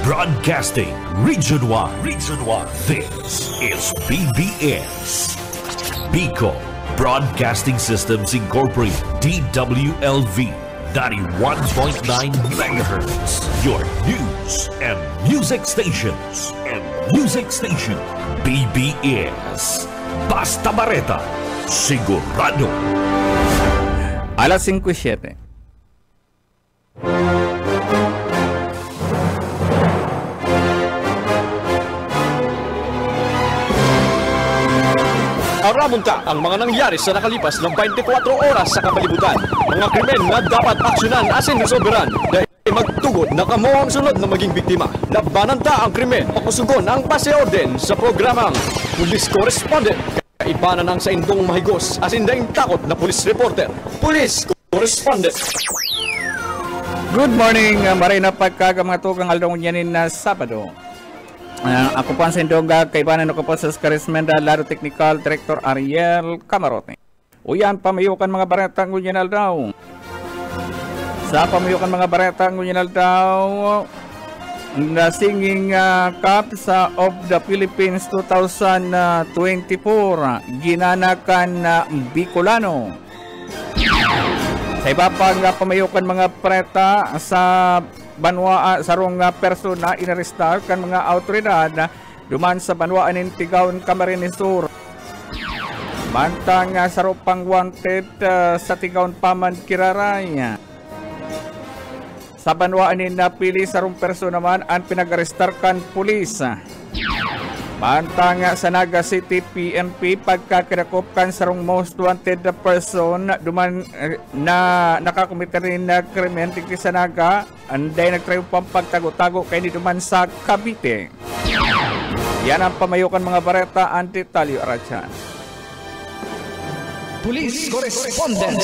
Broadcasting Region 1. Region 1. This is BBS. Bicol Broadcasting Systems Incorporated. DWLV 91.9 MHz. Your news and music stations. BBS. Basta Bareta. Sigurado. Alas 5:07. Aramunta ang mga nangyari sa nakalipas ng 24 oras sa kapalibutan. Mga krimen na dapat aksyonan asin resolveran dahil magtugod na kamo ang sunod na maging biktima. Labanan ta ang krimen, makusugon ang pase-orden sa programang Police Correspondent. Kaibanan ang sa indong mahigos asin daing takot na police reporter. Police Correspondent. Good morning, Marina pagkaga mga tukang aldong yanin na Sabado. Ako po ang sindong kaibanan ako po sa Karismenda, Laro Technical Director Ariel Camarote. Uyan, pamayukan mga baretang ngunyan daw. Sa pamayukan mga baretang ngunyan daw, na singing cup sa of the Philippines 2024, ginanakan na Bicolano. Sa iba pang pamayukan mga preta sa Banwa sarong persona inarestar kan mga autoridad duman sa banwaan ng Tigaon, Camarines Sur. Mantang sarong pang wanted sa Tigaon Paman Kiraray. Sa banwaan ng napili sarong persona man ang pinag-arestar kan pulis. Mantang sa Naga City PNP pagkakidakop kan sarong most wanted person duman na nakakumita rin na krimen tigli sa Naga anday nagtrayo pang pagtago-tago kay ni duman sa Cavite. Yan ang pamayukan mga bareta anti Talio Arachan. Police Correspondent.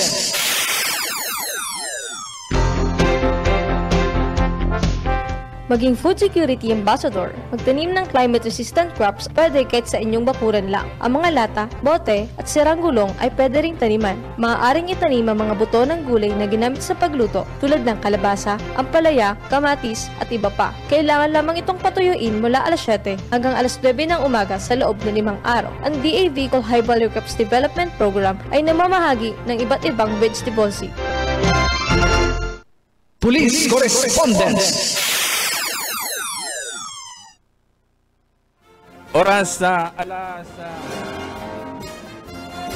Maging food security ambassador. Magtanim ng climate-resistant crops pwede kahit sa inyong bakuran lang. Ang mga lata, bote, at sirang gulong ay pwede ring taniman. Maaaring itanim ang mga buto ng gulay na ginamit sa pagluto tulad ng kalabasa, ampalaya, kamatis, at iba pa. Kailangan lamang itong patuyuin mula alas 7 hanggang alas 9 ng umaga sa loob ng 5 araw. Ang DA Bicol High Value Crops Development Program ay namamahagi ng iba't ibang vegetable seed. Police Correspondent. Oras sa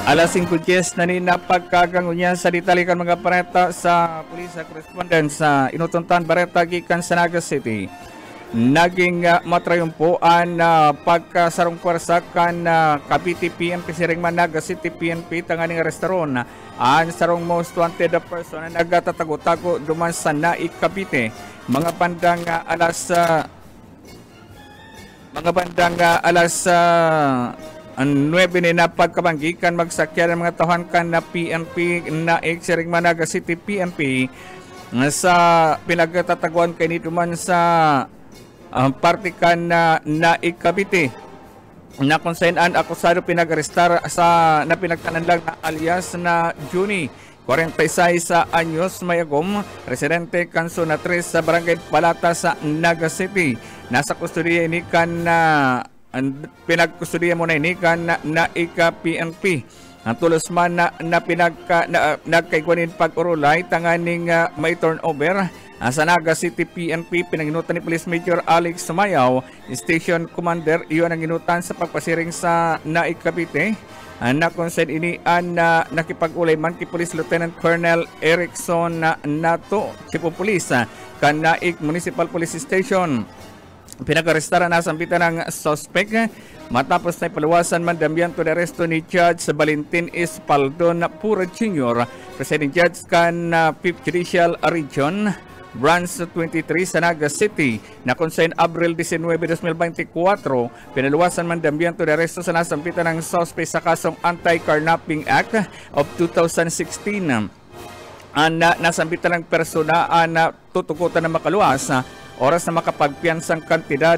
alas 5:10 na napagkagangunya sa ditalikan mga bareta sa Police Correspondent sa inutuntan bareta gikan sa Naga City. Naging matrayumpuan pagkasarong pwersa kan Cavite PNP siring man Naga City PNP tanganing restaurant ang sarong most wanted person na nagtatago-tago duman sa Naik Cavite. Mga bandang alas 9 na pagkabanggikan magsakyan ng mga tahan kan na PNP na exiring Managa City PNP sa pinagtataguan kay nituman sa partikan na Cavite na kung saan ang akusado pinag-arestar sa na pinagtanan lang na alias na Juni 46 anyos mayagom, residente Kansona 3 sa Barangay Palata sa Naga City. Nasa kustudiya ni kan pinagkustudiya mo na ini kan na PNP. Ang tulos man na nagkaigwanin pag-urulay tanganing may turnover sa Naga City PNP. Pinanginutan ni Police Major Alex Sumayaw, Station Commander, iyon ang ginutan sa pagpasiring sa Naik Cavite. Na kung saan ini nakipag-ulay man kay Police Lieutenant Colonel Erickson Nato, Chief of Police kan Naik Municipal Police Station. Pinag-arestara na sambitan ng suspect matapos na ipaluwasan mandamyan to the arresto ni Judge Valentin Espaldon Pura Jr., Presiding Judge kan 5th Judicial Region Branch 23 sa Naga City na kung saan Abril 19, 2024 pinaluwasan mandamyan to the arresto sa nasampitan ng suspect sa kasong Anti-Carnapping Act of 2016. Nasampitan ng persona na tutukutan na makaluwas oras na makapagpiansang kantidad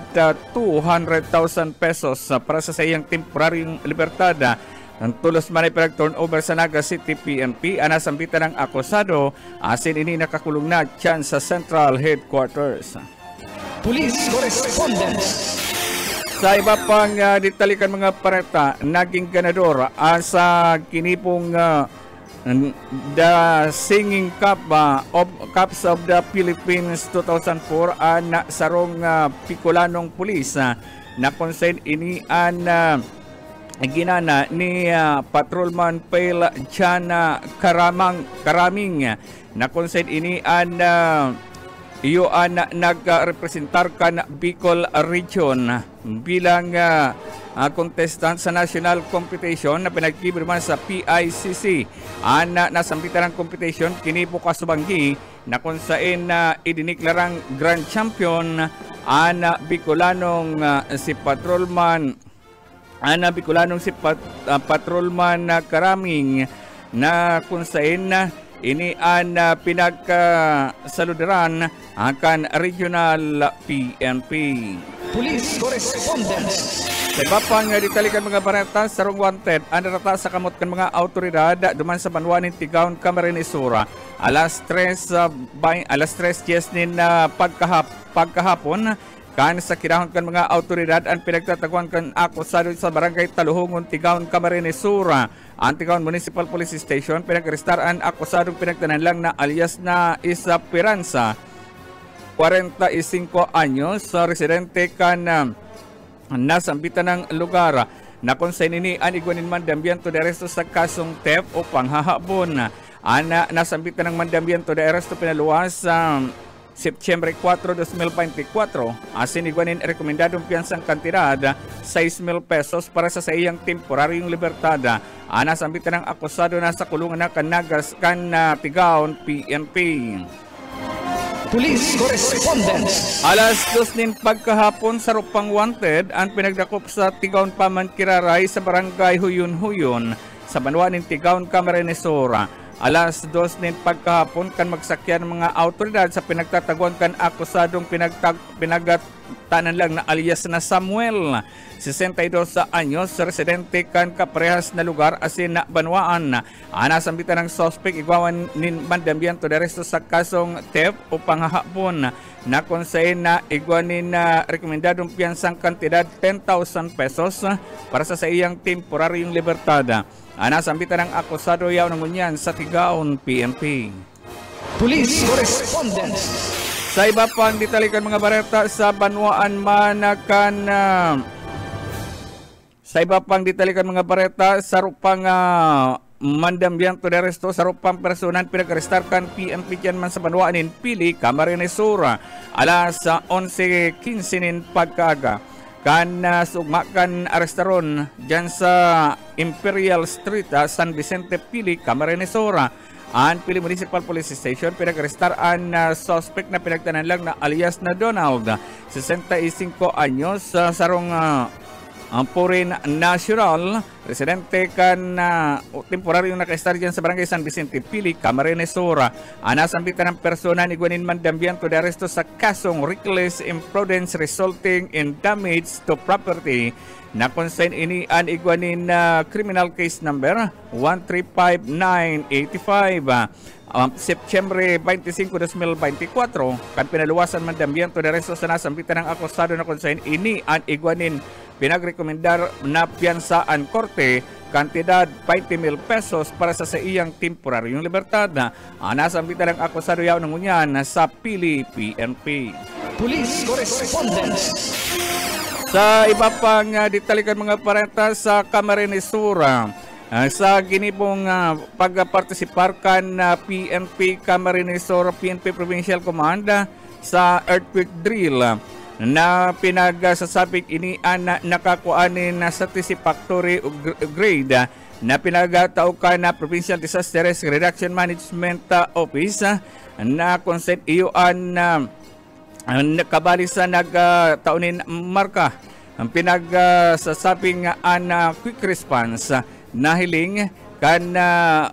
200,000 pesos para sa sayang temporaryong libertad. Ang tulos man ay pinag-turnover sa Naga City PNP, nasambitan ng akusado, asin ini nakakulong na dyan sa Central Headquarters. Police Correspondence. Sa iba pang ditalikan mga pareta, naging ganador sa kinipong the Singing Cup of Cups of the Philippines 2004 na sarong Picolanong Police na konsen inian ginana ni Patrolman Pail Jana Karaming na konsen inian iyoan nagrepresentar kan Bicol Region bilang contestant sa national competition na pinagkibirman sa PICC. Nasambitan ng competition kini bukas subanggi na kung saan idiniklarang grand champion Bicolanong si Patrolman Patrolman Karaming na kung saan ini pinagsaludaran akan regional PNP. Police Correspondence. Sa iba pang ditalikan mga barata, sarong wanted ang narata sa kamot kan mga autoridad duman sa banwanin Tigaon, Camarines Sur. Alas 3 yes nin pagkahapon kan sa kirahon kan mga autoridad ang pinagtatagwan kan akusado sa barangay Taluhongon, Tigaon, Camarines Sur. Ang Tigaon Municipal Police Station pinag-arestar ang akusadong pinagtanan lang na alias na Isa Piranza, 45 anyos, residente kan nasambitan ng lugar na kung sa nini aniguanin mandambiento de arresto sa kasong theft o panghahabon. Nasambitan ng mandambiento de arresto pinaluwas sa September 4, 2024. Asiniguanin rekomendadong piyansang kantidad 6,000 pesos para sa iyang temporaryong libertad. Nasambitan ng akusado na sa kulungan na Kanagas Tigaon PNP. Police Correspondence. Alas 2 nin pagkahapon sa rupang wanted ang pinagdakop sa Tigaon Paman Kiraray sa barangay Huyon-Huyon sa banwanin Tigaon, Camarines Sur. Alas 2 nin pagkahapon kan magsakyan ng mga autoridad sa pinagtatagwan kan akusadong pinagtanan lang na alias na Samuel, 62 anyos, residente kan kaparehas na lugar asin na banwaan. Nasambitan ng suspect igwawan nin mandambiento de arresto sa kasong theft o panghahabon na kung saan na igwanin na rekomendadong piyansang kantidad 10,000 pesos para sa iyang temporaryong libertad. Nasambitan ng akusado yaw ng unyan sa Tigaon PNP. Police Correspondence. Sa iba pang ditalikan mga bareta sa Banwaan Manakan, sa iba pang ditalikan mga bareta sa rupang mandambiento de arresto sa rupang personan pinag-arestar kan PNP dyan man sa Banwaanin Pili, Camarines Sur. Alas 11:15 nin pagkaaga kan sugmakan arestaron dyan sa Imperial Street, San Vicente Pili, Camarines Sur. Ang Pili Municipal Police Station pinag-arestar ang suspect na pinagtanan lang na alias na Donald, 65 anyos, sarong foreign national, residente kan temporaryong naka-estar dyan sa barangay San Vicente Pili, Camarines Sur. Nasambitan ng persona ni Guanin Mandambiento de arresto sa kasong reckless imprudence resulting in damage to property na consign ini an igwanin criminal case number 135985 September 25, 2024 kan pinaluwasan mandambiento de arresto sa nasambitan ng akusado na consign ini an igwanin pinagrekomendar na piyansaan korte kantidad 20,000 pesos para sa iyang temporaryong libertad. Nasambitan ng akusado yaw ng unyan sa Pili PNP. Police Correspondence. Sa iba pang ditalikan mga parenta sa Camarines Sur, sa ginibong pagpartisipar kan PNP Camarines Sur PNP Provincial Command sa earthquake drill na pinagsasabing ini na nakakuanin na satisfactory grade na pinagtaukan na Provincial Disaster Risk Reduction Management Office na consent iyoan nakabali sa nagtaunin marka ang pinagsasabing quick response na hiling kan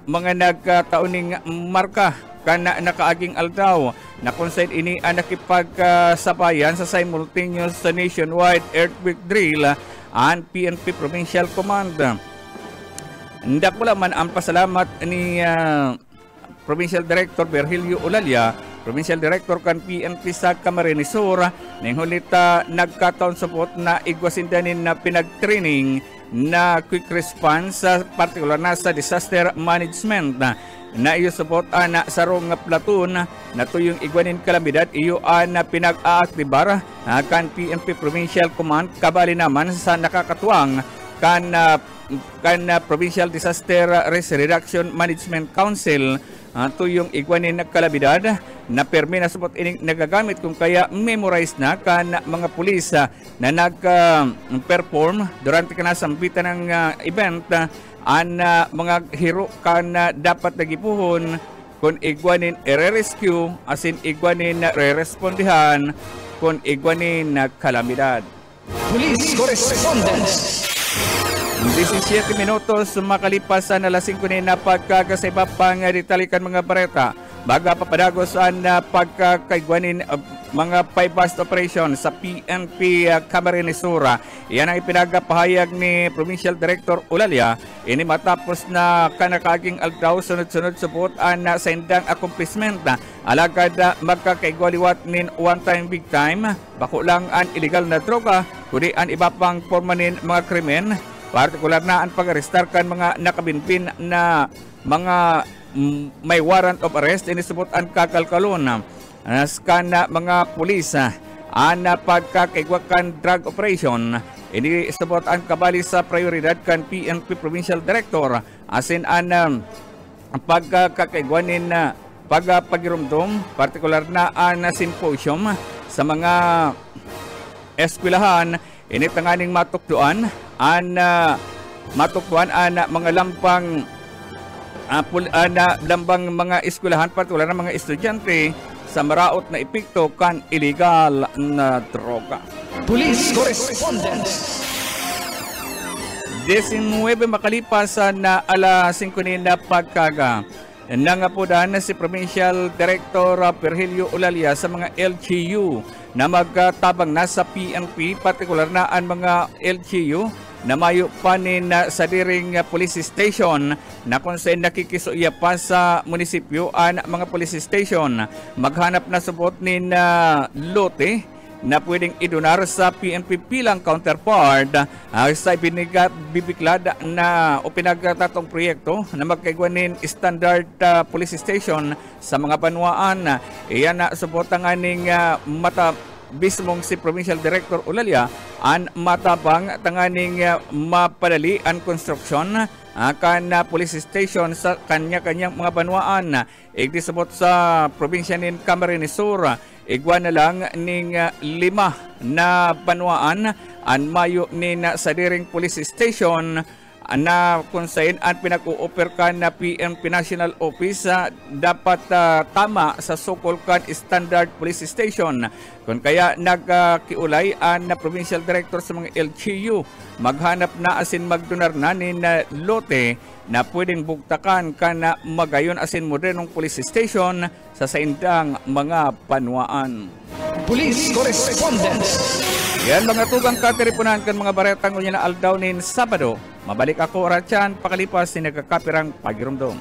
mga nagtauning marka kan nakaaging aldaw na konsent ini nakipagsabayan sa simultaneous nationwide earthquake drill ang PNP Provincial Command. Ndakula man ang pasalamat ni Provincial Director Virgilio Olalia Provincial Director kan PNP sa Camarines Sur ning hulita nagkataon support na igwasindanin na pinag-training na quick response sa partikular na sa disaster management na iyo support na sarong platoon na tuyong igwanin kalamidad iyo na pinag-aaktibar kan PNP Provincial Command kabali naman sa nakakatuwang kan Provincial Disaster Risk Reduction Management Council tuyong igwanin na kalabidad na permi na support ining nagagamit kung kaya memorize na kan mga pulis na nag-perform durante kanasambitan ng event mga hero kan dapat nagipuhon kung igwanin i-rescue asin igwanin na re-respondihan kung igwanin na kalamidad. Police Correspondence. 17 minutos makalipas na alas 5 na pagkakasaiba pang ditalikan mga bareta. Baga papadagos na pagkakaigwanin mga bypass operation sa PNP Camarines Sur. Iyan ang ipinagpahayag ni Provincial Director Olalia. Ini matapos na kanakaging aldaw sunod-sunod support na sa indang accomplishment. Alagad magkakaigwaliwat nin one time big time. Bako lang ang illegal na droga, kundi ang iba pang forma nin mga krimen. Partikular na ang pag-arestar kan mga nakabinpin na mga may warrant of arrest inisubot ang kakalkalon kan mga pulis ang pagkakaigwakan drug operation inisubot ang kabali sa prioridad kan PNP Provincial Director asin ang pagkakaigwanin na pagpagirumdum partikular na ang symposium sa mga eskwelahan initanganing matukduan ang mga lambang lambang mga eskwelahan partikular na mga estudyante sa maraot na epekto kan illegal na droga. Police Correspondence. 19 makalipas na alas 5 na pagkaga nangapudan na si Provincial Director Virgilio Olalia sa mga LGU na magtabang na sa PNP partikular na ang mga LGU na mayo pa sa diring police station na kung saan nakikisuya pa sa munisipyo ang mga police station maghanap na subot ni lote na pwedeng idonar sa PNP bilang counterpart sa bibiklad na o pinagtatong proyekto na magkaigwanin standard police station sa mga banwaan. Iyan na subot ang aning mata bismong si Provincial Director Olalia ang matabang tanganing mapadali ang construction kan police station sa kanya-kanyang mga banwaan. Igdisabot sa probinsya nin Camarines Sur, igwa na lang ning 5 na banwaan ang mayo nin sa diring police station na kung saan ang pinag-u-offer ka na PNP National Office dapat tama sa so-called standard police station. Kung kaya nagkiulay ang Provincial Director sa mga LGU maghanap na asin magdonar na ni lote na pwedeng bugtakan ka na magayon asin modernong police station sa saindang mga panwaan. Police Correspondence. Yan mga tugang katiripunan kan mga baretang unya na aldaw nin Sabado. Mabalik ako oratyan pakalipas ni nagkakapirang pagirumdom.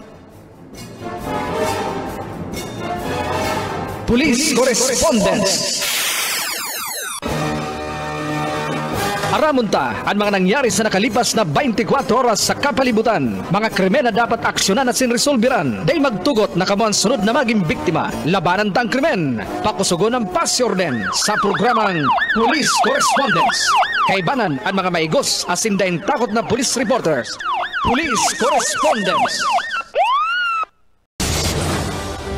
Police Correspondence. Aramunta ang mga nangyari sa nakalipas na 24 oras sa kapalibutan. Mga krimen na dapat aksyonan at sinresolbiran. Dahil magtugot na kamo ang sunod na maging biktima. Labanan tang krimen. Pakusugon ng pasyorden sa programang Police Correspondence. Kaibanan ang mga maigos asin dahin takot na police reporters. Police Correspondence.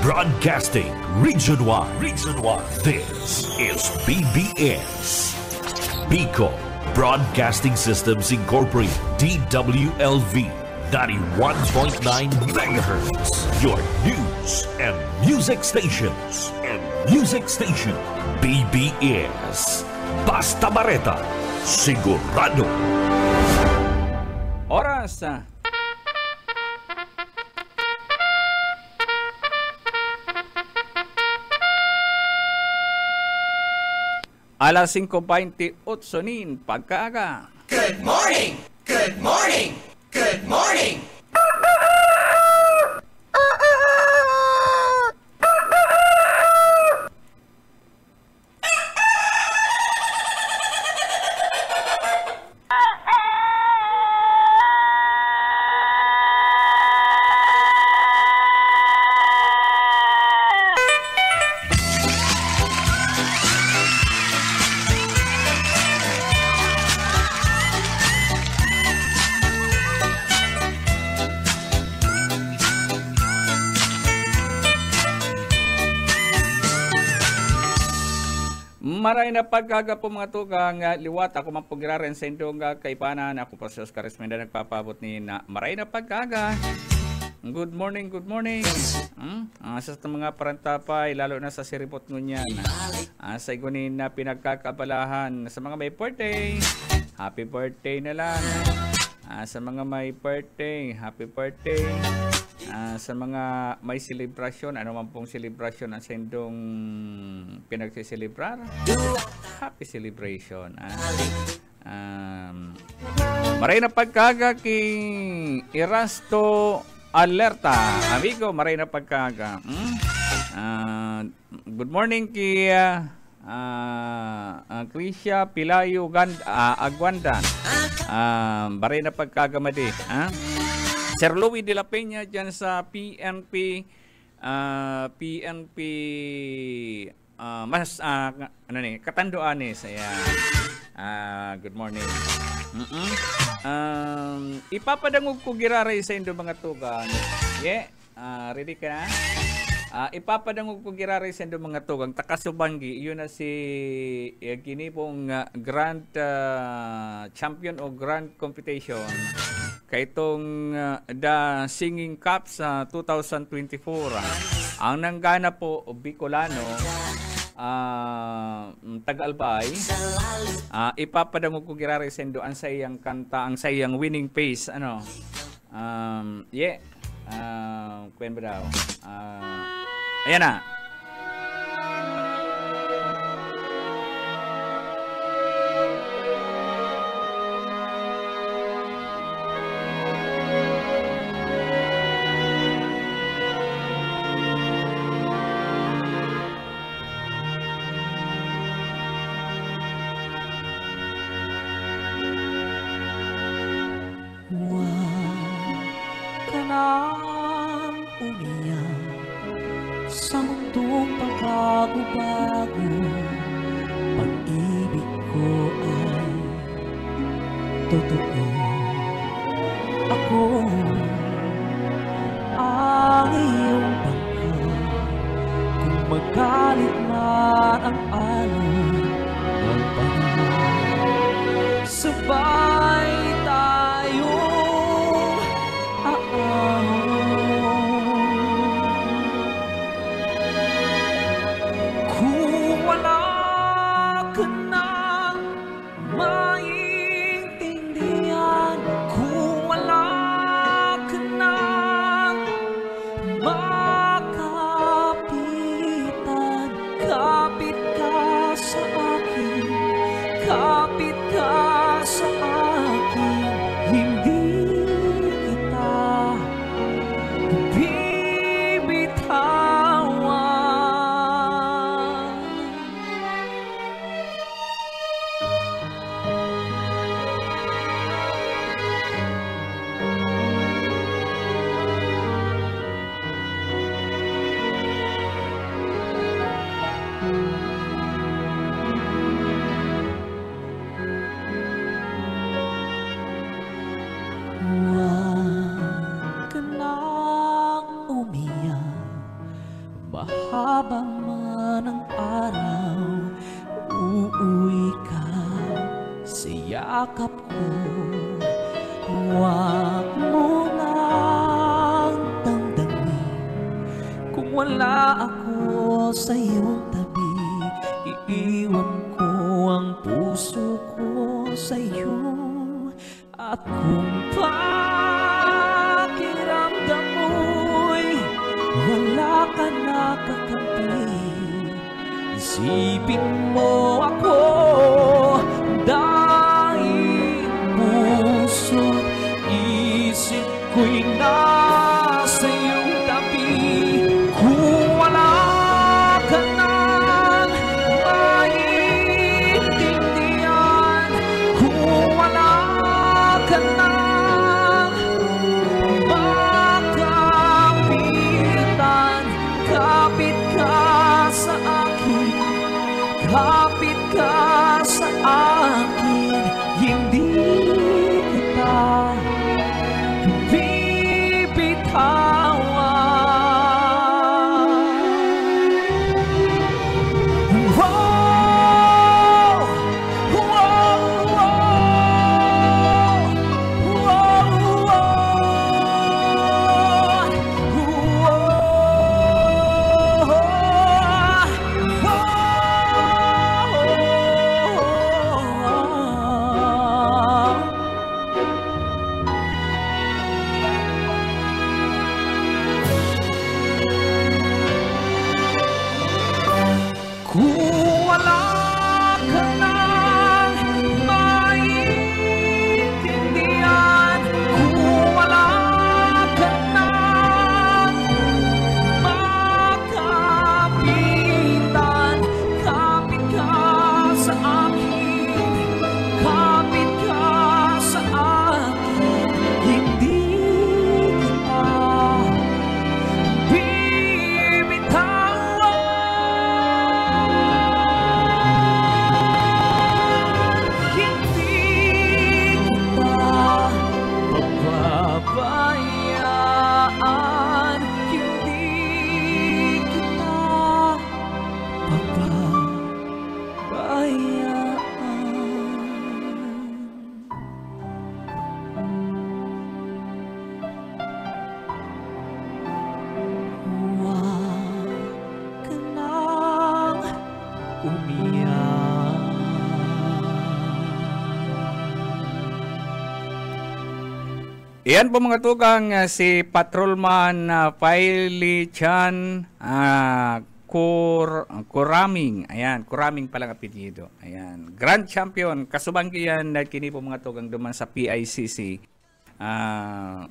Broadcasting Region 1. This is BBS. Bicol Broadcasting Systems Incorporated, DWLV, 91.9 MHz. Your news and music stations. BBS. Basta Bareta. Sigurado. Oras. Alas 5:28 nin pagkaaga. Good morning! Good morning! Good morning! Maray na pagkaga po mga tugang liwat. Ako man po giraren sa indong kaipanan. Ako po si Oscar Esmenda nagpapabot ni na maray na pagkaga. Good morning, good morning. Sa mga parantapay, lalo na sa siripot ngunyan. Sa igunin na pinagkakabalahan sa mga may birthday. Happy birthday na lang. Sa mga may birthday, happy birthday. Sa mga may celebration, ano man pong celebration ang sendong pinagsiselebrar, happy celebration. Maray na pagkaga king Erasto Alerta. Amigo, maray na pagkaga. Good morning kay Krisha Pilayo Agwandan. Maray na pagkaga madi. Sir Louie de la Peña dyan sa PNP Katanduanes. Good morning. Ipapadangog ko giraray sa indo mga tugang. Ready ka na? Ipapadangog ko giraray sa indo mga tugang. Takasubangi, yun na si ginipong Grand Champion o Grand Competition. Kaitong The Singing Cup sa 2024. Ang nanggana po Bicolano, Tagalbay, ipapadangog ko girari sendo ang sayang kanta, ang sayang winning pace. Kwen ba daw? Ayan na. Bago-bago, pag-ibig ko ay totoo. Ako ang iyong bangka. Kung magalit man ang alon ng panahon, sabay tayong aahon. Mahaba man ang araw, uuwi ka sa yakap ko. Huwag mo nang damdamin kung wala ako sa iyong tabi. Iiwan ko ang puso ko sa iyo. At kung pakiramdam mo'y wala ka na kakampi, isipin mo ako dahil puso't isip ko'y nasa iyong tabi. Kung wala ka nang maintindihan, kung wala ka nang makapitan, kapit ka sa akin, kapit ka sa akin, hindi kita bibitawan. Oh, umiyak. Iyan po mga tugang, si Patrolman Paili Chan Kuraming. Ayan, Kuraming pala ang apelyido. Ayan, Grand Champion. Kasubang yan na kini po mga tugang duman sa PICC.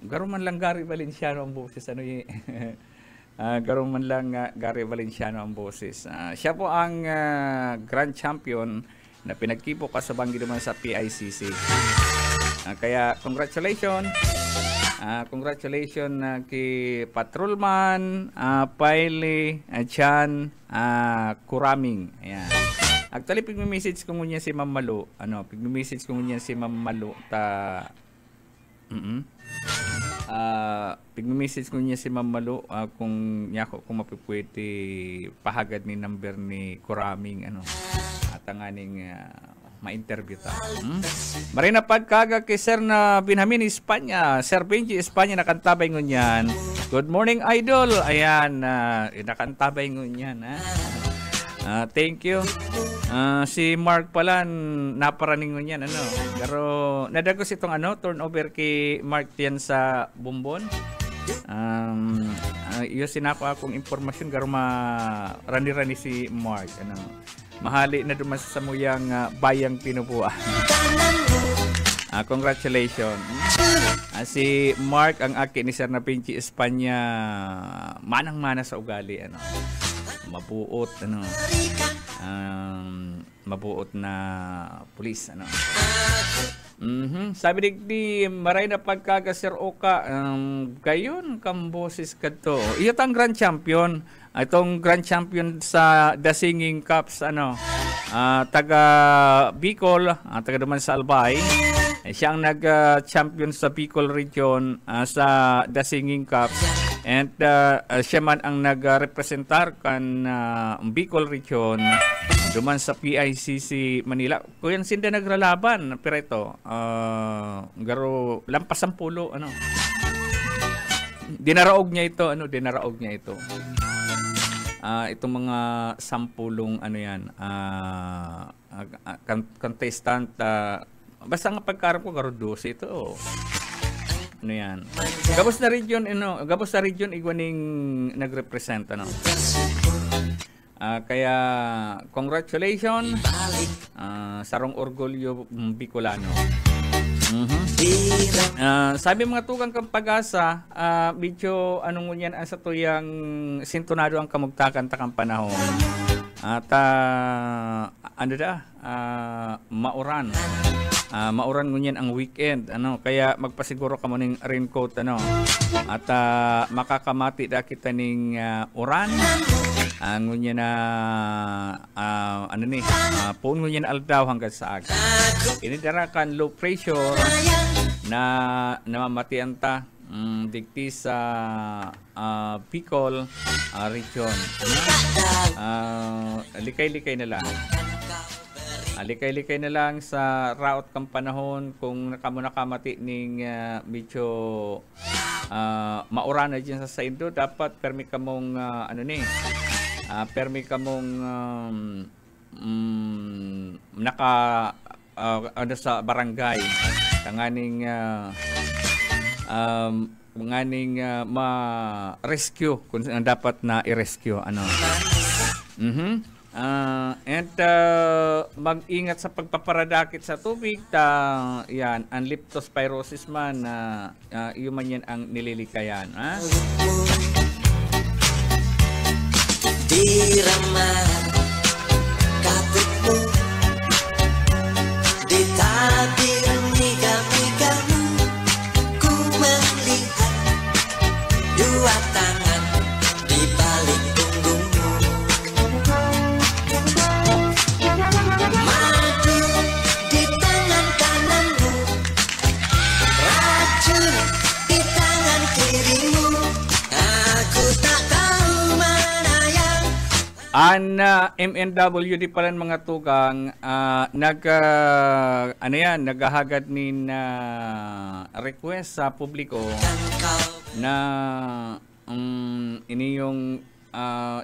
Garo man lang Gary Valenciano ang boses. Ano y garo man lang Gary Valenciano ang boses. Siya po ang Grand Champion na pinagkipo kasubang duman sa PICC. Kaya congratulations. Congratulations kay Patrolman Paili Chan Kuraming. Ayan. Actually, pigme-message ko niya si Ma'am Malu. Pigme-message ko niya si Ma'am Malu pigme-message ko niya si Ma'am Malu kung mapipwede pahagad ni number ni Kuraming at ang aning ma-interview ta. Marina pagkaga kay Sir na Benjamin Espanya, Sir Benji Espanya nakantabay ngunyan. Good morning idol. Ayan, nakantabay ngunyan thank you. Si Mark pala naparaning ngunyan pero nadagos itong turnover kay Mark yan sa Bumbon. Iyo sinako akong impormasyon garo rani-rani si Mark mahali na dumas sa muyang bayang Pinubuan. Congratulations. Si Mark ang aki ni Sir na Benji Espanya manang-mana sa ugali mabuot mabuot na pulis Sabi digdi maray na pagkaga Sir Oka gayon kamboses kadto. Iyo tang Grand Champion. Itong Grand Champion sa The Singing Cups taga Bicol, taga naman sa Albay. Siya ang nag-champion sa Bicol region sa The Singing Cups. And siya man ang nag-representar kan Bicol region duman sa PICC Manila. Kuyan sinda naglalaban pero ito garo lampas 10 dinaraog niya ito itong mga 10 contestant basta nga pagkarap ko garo 12 ito yan gabos na region igwaning nagrepresent kaya congratulations sarong orgulyo Bicolano. Sabi mga tugang kang pag-asa medyo ngunyan sa tuyang sintonado ang kamugtakan takang panahon at mauran ngunyan ang weekend kaya magpasiguro ka mo ning raincoat at makakamati da kita ning uran ngunyan puon ngunyan aldaw hanggang sa aga inidara kan low pressure na namamatian ta digti sa Bicol region likay-likay na lang likay-likay na lang sa raot kang panahon kung nakakamati ning medyo maurana dyan sa saindo dapat permi ka mong sa barangay tanganing ma-rescue kung dapat na i-rescue and mag-ingat sa pagpaparadakit sa tubig yan ang leptospirosis man iyo man yan ang nililikayan di ramah kapit mo di tabir miga-migamu ku melihat dua tangan di balik punggungmu madu di tangan kananmu racun di tangan kirimu aku tak tahu mana yang An MNWD pala mga tugang naghahagad nin request sa publiko na ini yung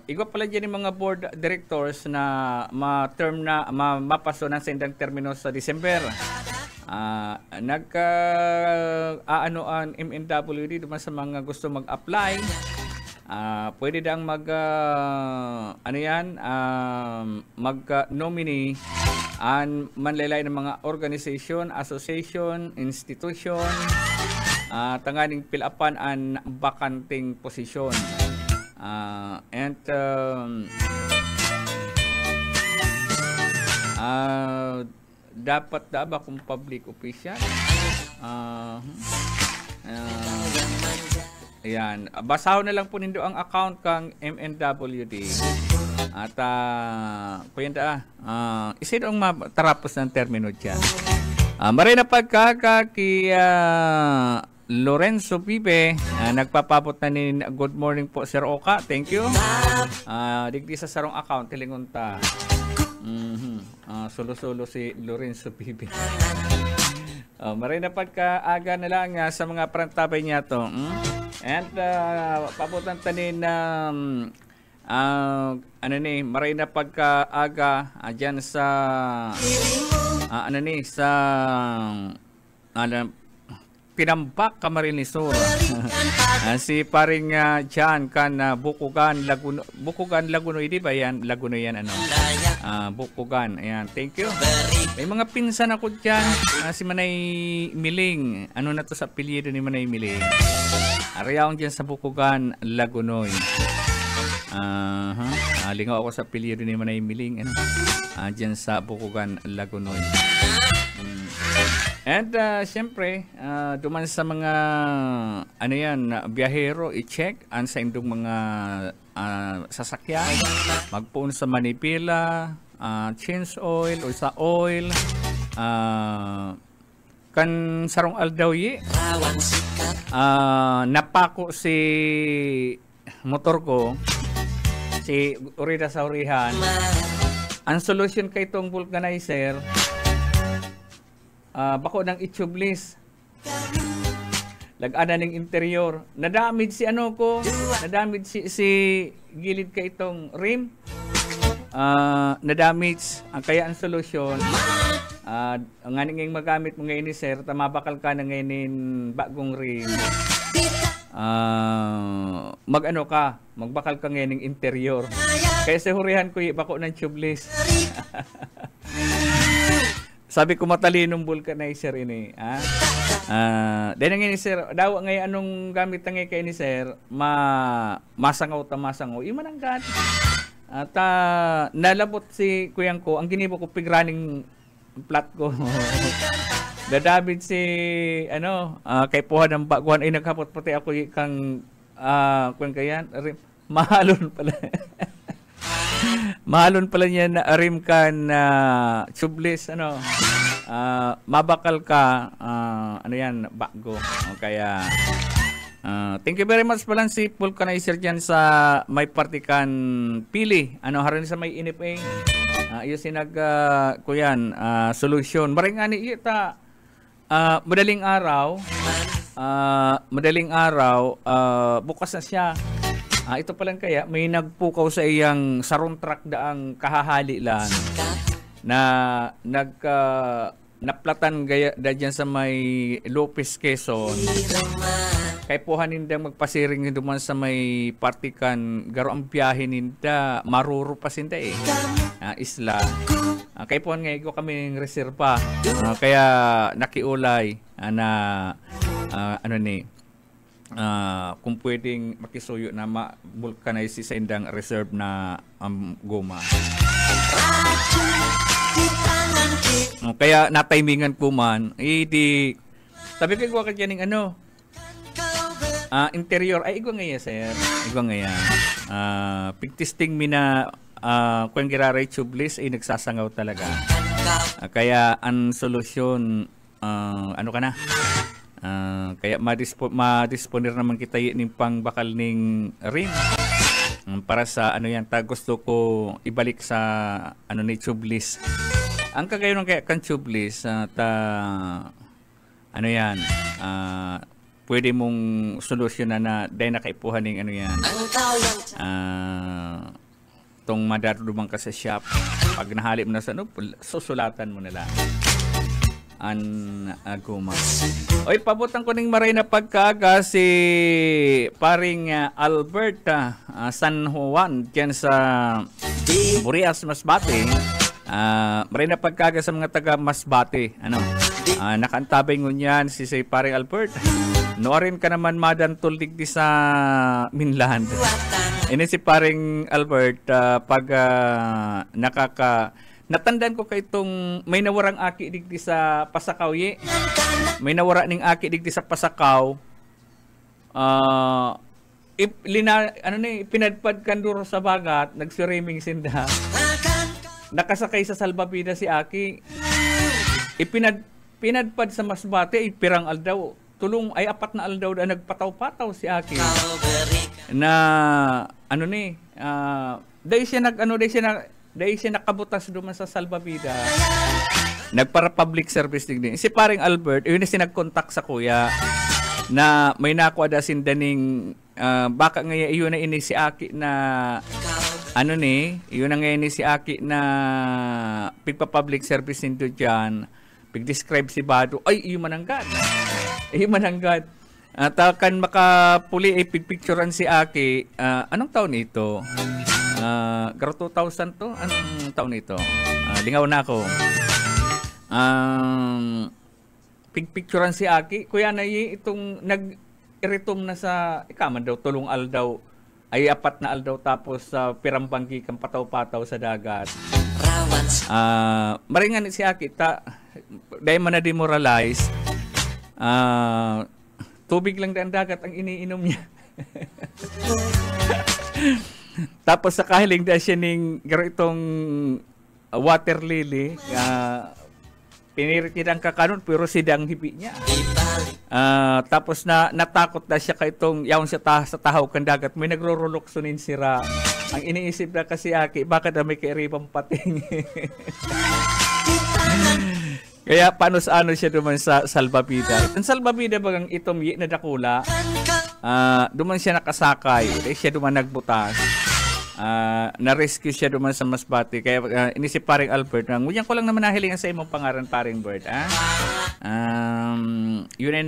igwa pala dyan yung mga board directors na ma-term na mapaso na sa indang termino sa December. Aanoan MNWD duman sa mga gusto mag-apply. Pwede dang mag-nominee ang manlalay ng mga organization, association, institution, tanganing pilapan ang bakanting posisyon. Dapat ba kung public official? Ayan. Basaho na lang po nindo ang account kang MNWD. At kuyanda isin ang matarapos ng termino dyan. Maray na pagkaki Lorenzo Pipe, nagpapabot na ni good morning po Sir Oka. Thank you. Digdi sa sarong account tilingunta. Solo-solo si Lorenzo Pipe. Maray na pagkaaga na lang sa mga prantabay niya to. And pabutan tanin maray na pagkaaga dyan sa Pinambak Camarines Sur. Si paring Jan kan Bukugan Lagunoy, di ba yan? Lagunoy yan Bukugan. Ayan, thank you. May mga pinsan ako diyan, si Manay Miling. Ano na to sa apelyido ni Manay Miling? Ariyaon diyan sa Bukugan Lagunoy. Lingaw ako sa apelyido ni Manay Miling. Diyan sa Bukugan Lagunoy. And siyempre, duman sa mga biyahero, i-check ang sa indong mga sasakyan, magpuon sa Manipila, change oil o sa oil, kan sarong aldawye, napako si motor ko, si urida sa urihan. Ang solution kay itong vulcanizer, bako ng itubeless. Lag-ana ng interior. Nadamage si nadamage si gilid ka itong rim. Nadamage. Kaya ang solusyon, nganing magamit mo ngayon ni sir, tamabakal ka na ngayon bagong rim. Magbakal ka ngayon ng interior. Kaya sa hurihan ko, bako ng tubeless. Sabi ko matalinong vulcanizer ini. Dahil nga ni sir, daw ngayon anong gamit na ngayon kay ni sir, masangaw. Imananggat. At nalabot si kuyang ko, ang ginibo ko pigraning plat ko. Dadabid si kay puha ng baguhan ay naghapot pati ako kang kung kayan, mahalon pala. Mahalon pala niya na rim ka na tubeless mabakal ka bago. Kaya thank you very much pala si vulcanizer dyan sa may partikan pili. Harin sa may NFA. Yung sinag kuyan solution. Maringani ita madaling araw bukas na siya. Ito pa lang kaya may nagpukaw sa iyang sarong truck daang kahahali lang na naplatan gaya dyan sa may Lopez, Quezon. Kay puhanin dang magpasiring duman sa may partikan garo ang biyahe ninda maruro pa sinda isla. Kay puhan ngayon ko kami reserva. Kaya nakiulay kung pwedeng makisuyo na ma-vulcanize sa indang reserve na goma. Kaya natimingan ko man, sabi ko ka dyan ng interior, ay igwa ngaya sir, pigtesting mi na kung giraray tubeless ay nagsasangaw talaga. Kaya ang solusyon, kaya madisponer naman kita yung pang bakal ning rim para sa gusto ko ibalik sa ni tubeless. Ang kagayon ng kaya kan tubeless pwede mong solusyonan na dahil nakaipuhan ng ano yan. Itong madarudumang ka sa shop. Pag nahali mo na sa ano, susulatan mo na lang. Guma. Oy, pabutan ko ning maray na pagkaga si paring Albert San Juan dyan sa Burias, Masbate. Maray na pagkaga sa mga taga Masbate. Ano? Nakaantabay ngunyan si paring Albert. Noorin ka naman madantol digdi sa Minland. Ini si paring Albert pag natandaan ko kay itong may nawarang aki digdi sa Pasakaw ye. May nawara ning aki digdi sa Pasakaw. Pinadpad kanduro sa bagat, nagswimming sinda. Nakasakay sa salbabida si aki. Pinadpad sa Masbate, pirang aldaw. Tulong ay 4 na aldaw na nagpataw-pataw si aki. Na dahil siya nakabutas duman sa salbabida. Nagpara public service din. Si paring Albert, yun na sinag-contact sa kuya na may nakuha da sindaning baka ngayon yun na ini si aki na yun na ngayon si aki na pigpa-public service nito dyan. Pig-describe si Bado, ay, iyo mananggad. Takan makapuli ay pigpicturean si Aki. Anong taon ito? Garo 2000 to? Anong taon ito? Lingaw na ako. Pigpicturean si Aki. Kuya na itong nag-iritom na sa ikaman daw, tulong aldaw. Ay 4 na aldaw tapos pirambanggi kang pataw-pataw sa dagat. Maringan si Aki dahil man na-demoralize. Tubig lang ang dagat ang iniinom niya. Tapos sa kahiling dahil siya ning garo itong water lily, pinirit niya ang kakanon pero sidang hibi niya. Tapos natakot na siya kay itong yaon siya sa tahaw kan dagat, may nagroroloksonin sira. Ang iniisip na kasi Aki, bakit na may kairibang pating? Kaya paano sa ano siya duman sa salbabida. Ang salbabida bagang itong na dakula, duman siya nakasakay, siya duman nagbutas. Na-rescue siya duman sa Masbate. Kaya inisip paring Albert, ngunyan ko lang naman nahilingan sa imong pangaran paring Bird. Yun ay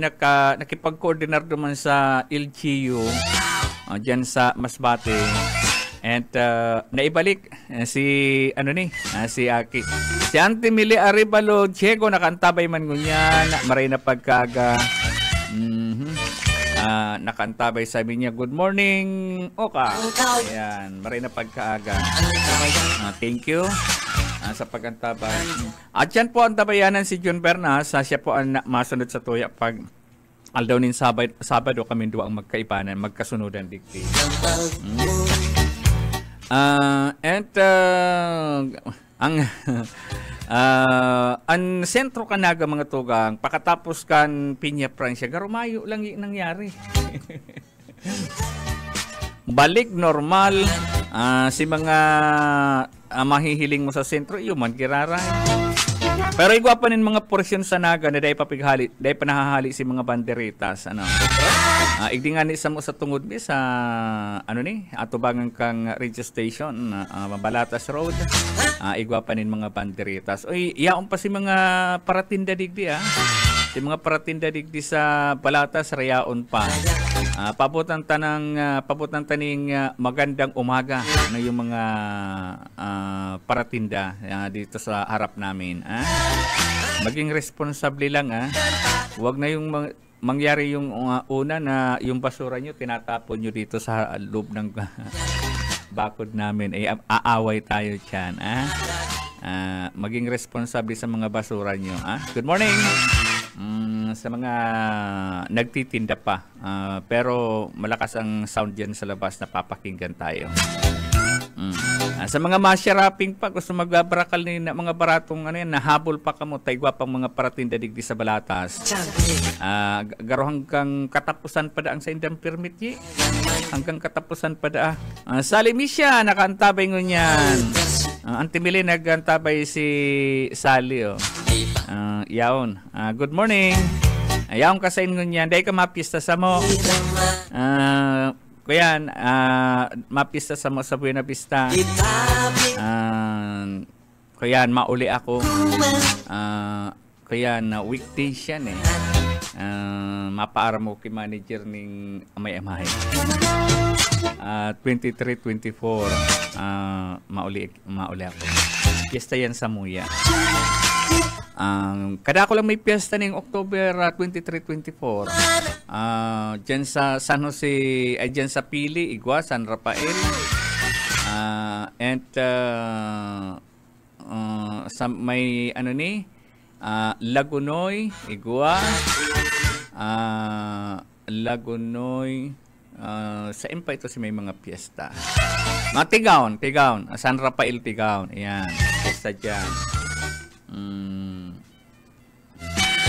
nakipag-coordinar duman sa LGU dyan sa Masbate. And naibalik si si Aki. Si Auntie Mili Aribalo Diego nakaantabay man ngunyan, maray na pagkaaga. Nakaantabay, sabi niya, good morning, Oka. Ayan, maray na pagkaaga. Thank you sa pag-antabay. At yan po ang tabayanan si John Bernas. Siya po ang masunod sa tuya pag aldaw nin Sabado kami duwa ang magkaibanan, magkasunodan digdi. Ang sentro kanaga mga tugang pakatapos kan Pinya Francia garumayo lang nangyari. Balik normal si mga mahihiling mo sa sentro iyo man giraray. Pero igwa pa nin mga porsyon sa naga na dahil papighali, dahil panahahali si mga banderitas. Igdi nga ni sa tungod ni sa atubangan kang radio station, Balatas Road. Igwa pa nin mga banderitas. Oy, yaon pa si mga paratinda digdi Si mga paratinda digdi sa Balatas rayaon pa. Pabutan taning magandang umaga na yung mga paratinda dito sa harap namin. Maging responsable lang. Huwag na yung mangyari yung una na yung basura nyo tinatapon nyo dito sa loob ng bakod namin. Aaway tayo dyan. Maging responsable sa mga basura nyo. Good morning! Sa mga nagtitinda pa. Pero malakas ang sound dyan sa labas na papakinggan tayo. Sa mga masyaraping pa, gusto magbabarakal ni mga baratong nahabol pa kamo, taigwa pang mga paratinda digdi sa Balatas. Garo hanggang katapusan pa daang sa indang permit ye. Hanggang katapusan pa daa. Sali Misha, nakaantabay ngunyan. Auntie Mili, nagantabay si Sally. Yaon. Good morning. Ayaw ka sa inyo niyan. Dahil ka mapista sa mo. Kuyan, mapista sa mo sa Buena Vista. Kuyan, mauli ako. Kuyan, weekdays yan eh. Mapaara mo kay manager ning amay-amay. 23-24 mauli ako. Piyesta yan sa Muya. Kada ko lang may piyesta ning October 23-24. Diyan sa San Jose, ay diyan sa Pili, Igwa, San Rafael. And sa may ano ni Lagunoy, Igwa. Lagunoy, sa Impa ito si may mga piyesta. Mga Tigaon, San Rafael, Tigaon. Ayan, piyesta dyan.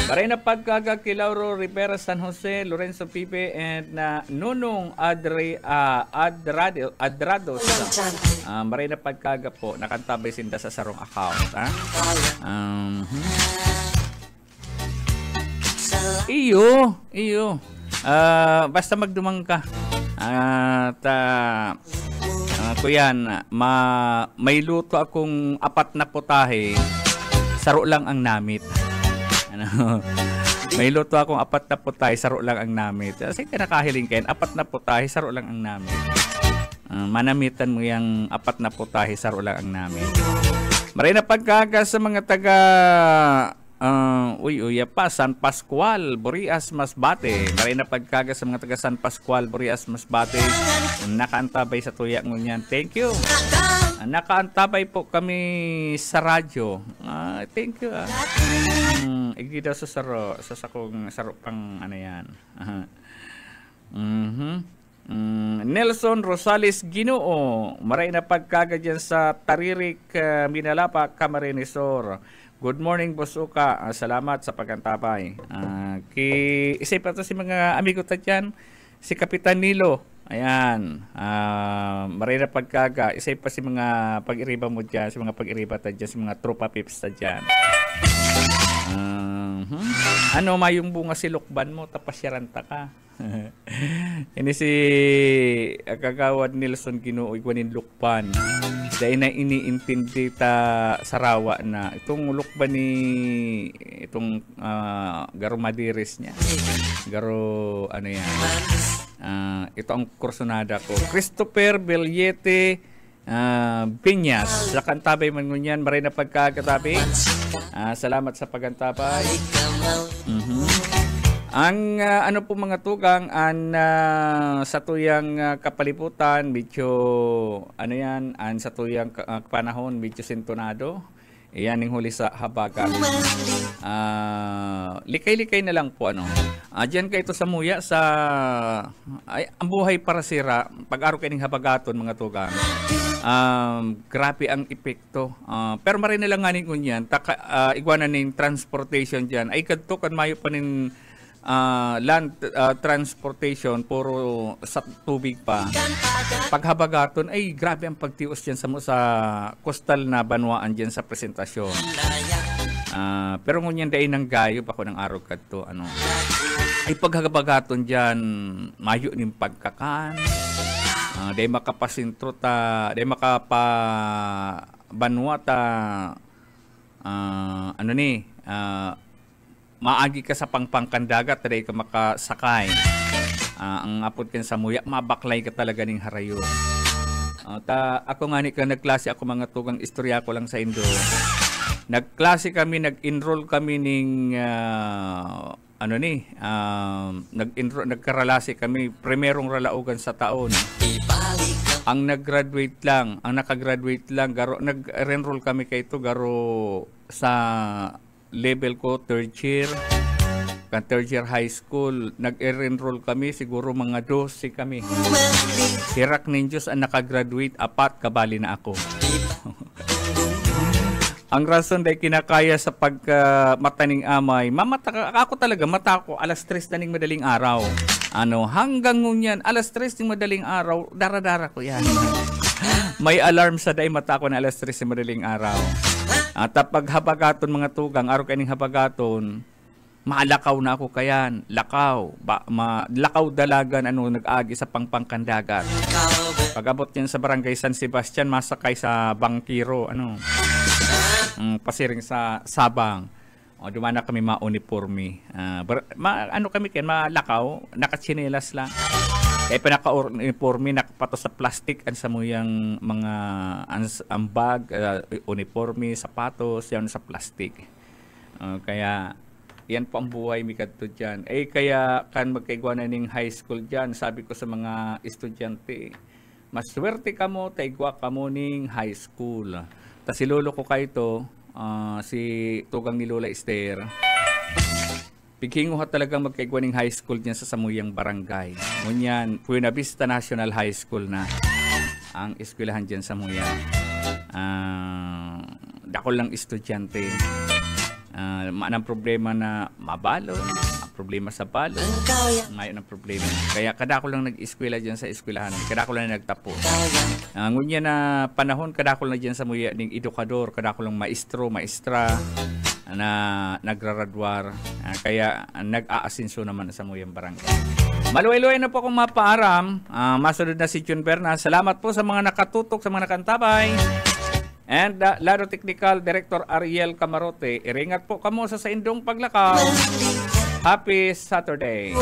Maray na pagkaga kay Lauro Rivera, San Jose, Lorenzo Pipe, and Nunong Adrados. Maray na pagkaga po, nakantabay sinda sa sarong account. Iyo. Basta magdumang ka. Kuyan, may luto akong 4 na putahe. Saro lang ang namit. May luto akong 4 na putahe, saro lang ang namit. Kasi kinakahiling kayo, 4 na putahe, saro lang ang namit. Manamitan mo yung 4 na putahe, saro lang ang namit. Maray na pagkaga sa mga taga San Pascual, Burias, Masbate. Maray na pagkaga sa mga taga San Pascual, Burias, Masbate. Nakaantabay sa tuya mo niyan. Thank you. Nakaantabay po kami sa radyo. Thank you. Igi daw sa sakong saro pang ano yan. Nelson Rosales Ginoo. Maray na pagkaga dyan sa Taririk, Minalapa, Camarinesor. Good morning, Boss Uka. Salamat sa pagkantabay. Isay pa to si mga amigo ta dyan. Si Kapitan Nilo. Ayan. Maray na pagkaga. Isay pa si mga pag-iriba mo dyan. Si mga pag-iriba ta dyan. Si mga tropa pips ta dyan. Ano mayong bunga si Lukban mo? Tapasyaranta ka. Ini si Kagawad Nelson Ginoo Igwanin Lukban. Dahil na iniintindi ta Sarawa na itong Lukban ni itong Garo Madiris niya. Garo ano yan. Ito ang kursonada ko. Christopher Bellete Piñas. Sa kantabay man ngunyan. Maray na pagkakatabi. Salamat sa pagkantabay. Ang ano po mga tugang sa tuyang kapalibutan medyo ano yan sa tuyang panahon medyo sintonado. Iyan yung huli sa habagat. Likay-likay na lang po ano. Diyan kayo ito sa Muya sa ang buhay para sira pag-araw kayo ng habagaton mga tugang. Grabe ang epekto. Pero marin na lang nga ninyo yan. Igwanan ng transportation dyan. Ay kadto kan mayo pa nin land transportation puro sa tubig pa. Paghabagaton ay grabe ang pagtios diyan sa coastal na banwaan diyan sa presentasyon. Pero ngunyan dai nang gayo pa ko ng araw kadto ano. Ay paghabagaton diyan mayo ning pagkakan. Dai makapasintro ta, dai makapa banwa ta ano ni maagi ka sa pangpangkan dagat, taday ka makasakay. Ang apod kan sa Muya, mabaklay ka talaga ng harayo. Ako nga ni ka nagklase ako mga tugang istorya ko lang sa Indo. Nagklase kami, nag-enroll kami ng nagkaralasi kami, primerong ralaugan sa taon. Ang nag-graduate lang, ang nakagraduate lang, nag-enroll kami kay ito, garo sa level ko, third year high school. Nag-enroll kami, siguro mga 12 kami. Hirak ninjos ang nakagraduate, 4 kabali na ako. Ang rason dahil kinakaya sa pagmataning amay, ako talaga, mata ko, alas 3 na ning madaling araw. Hanggang ngunyan, alas 3 ning madaling araw, dara-dara ko yan. May alarm sa day mata ko na alas 3 ning madaling araw. At pag habagaton mga tugang, araw kaning habagaton, Malakaw na ako kayan. Lakaw. Lakaw dalagan nag-agi sa pangpangkandagat. Pag-abot yan sa barangay San Sebastian, masakay sa bangkiro. Pasiring sa Sabang. Dumana kami ma-uniforme. Kami kayan, malakaw. Nakatsinelas lang. Pinaka-uniforme, nakapato sa plastic. Sa muyang mga ambag, uniforme, sapatos, yan sa plastic. Kaya yan po ang buhay mi kadto dyan. Kaya kan magkaigwa na ning high school dyan, sabi ko sa mga estudyante, maswerte ka mo, taigwa ka mo ning high school. Tas si lolo ko kayo to, si tugang ni Lola Esther, pighingo ha talagang magkaigwa ning high school dyan sa Samuyang Barangay. Ngunyan, Buena Vista National High School na ang eskwelahan dyan sa Samuyang. Dakol lang estudyante. Ang problema na mabalo, ang problema sa balo, ngayon ang problema. Kaya kada ko lang nag-eskwela dyan sa eskwelahan, kada ko lang nagtapos. Ngunya na panahon, kada ko lang dyan sa muya ng edukador, kada ko lang maestro, maestra na nagraradwar. Kaya nag-aasinso naman sa muyang barangay. Maluway-luway na po akong mapaaram. Masunod na si Jun Berna. Salamat po sa mga nakatutok, sa mga nakantabay. And Laro Technical Director Ariel Camarote, iringat po kamo sa indong paglakaw. Happy Saturday!